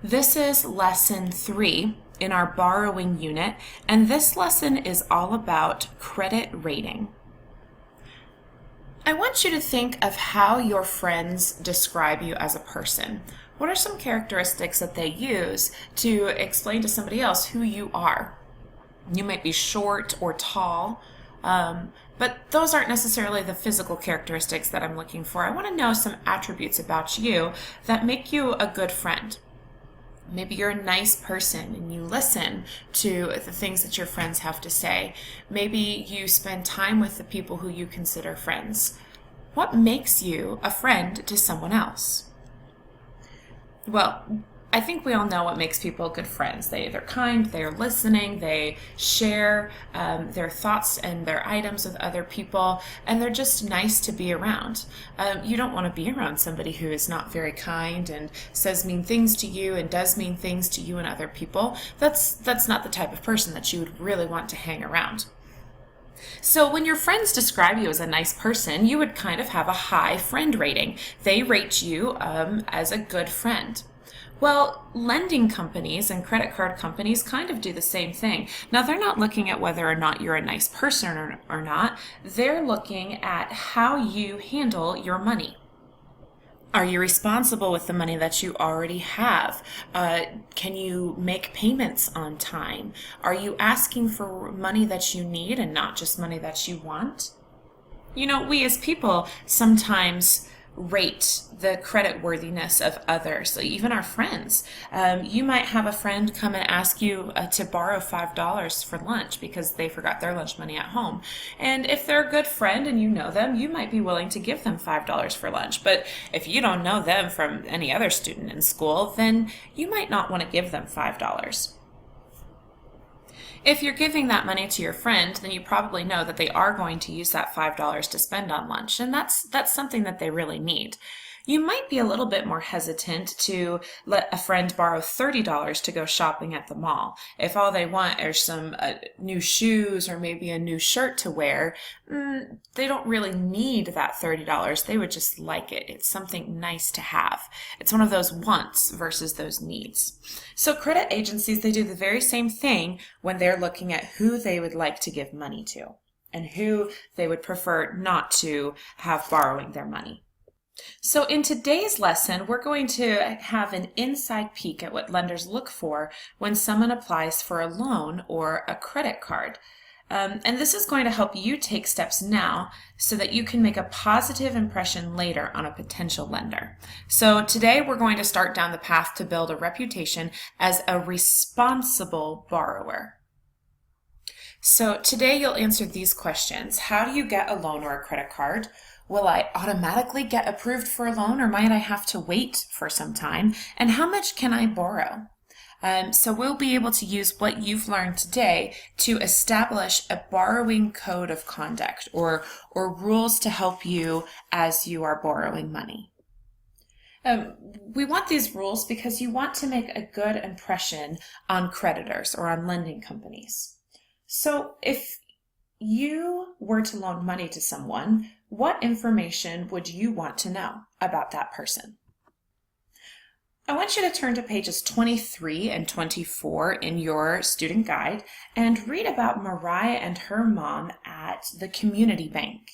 This is lesson 3 in our borrowing unit, and this lesson is all about credit rating. I want you to think of how your friends describe you as a person. What are some characteristics that they use to explain to somebody else who you are? You might be short or tall, but those aren't necessarily the physical characteristics that I'm looking for. I want to know some attributes about you that make you a good friend. Maybe you're a nice person and you listen to the things that your friends have to say. Maybe you spend time with the people who you consider friends. What makes you a friend to someone else? Well, I think we all know what makes people good friends. They're kind, they're listening, they share their thoughts and their items with other people, and they're just nice to be around. You don't want to be around somebody who is not very kind and says mean things to you and does mean things to you and other people. That's not the type of person that you would really want to hang around. So when your friends describe you as a nice person, you would kind of have a high friend rating. They rate you as a good friend. Well, lending companies and credit card companies kind of do the same thing. Now, they're not looking at whether or not you're a nice person or not. They're looking at how you handle your money. Are you responsible with the money that you already have? Can you make payments on time? Are you asking for money that you need and not just money that you want? You know, we as people sometimes rate the credit worthiness of others, so even our friends. You might have a friend come and ask you to borrow $5 for lunch because they forgot their lunch money at home. And if they're a good friend and you know them, you might be willing to give them $5 for lunch. But if you don't know them from any other student in school, then you might not want to give them $5. If you're giving that money to your friend, then you probably know that they are going to use that $5 to spend on lunch, and that's something that they really need. You might be a little bit more hesitant to let a friend borrow $30 to go shopping at the mall. If all they want are some new shoes or maybe a new shirt to wear, they don't really need that $30. They would just like it. It's something nice to have. It's one of those wants versus those needs. So credit agencies, they do the very same thing when they're looking at who they would like to give money to and who they would prefer not to have borrowing their money. So in today's lesson, we're going to have an inside peek at what lenders look for when someone applies for a loan or a credit card. And this is going to help you take steps now so that you can make a positive impression later on a potential lender. So today we're going to start down the path to build a reputation as a responsible borrower. So today you'll answer these questions. How do you get a loan or a credit card? Will I automatically get approved for a loan, or might I have to wait for some time? And how much can I borrow? So we'll be able to use what you've learned today to establish a borrowing code of conduct or rules to help you as you are borrowing money. We want these rules because you want to make a good impression on creditors or on lending companies. So if you were to loan money to someone, what information would you want to know about that person? I want you to turn to pages 23 and 24 in your student guide and read about Mariah and her mom at the community bank.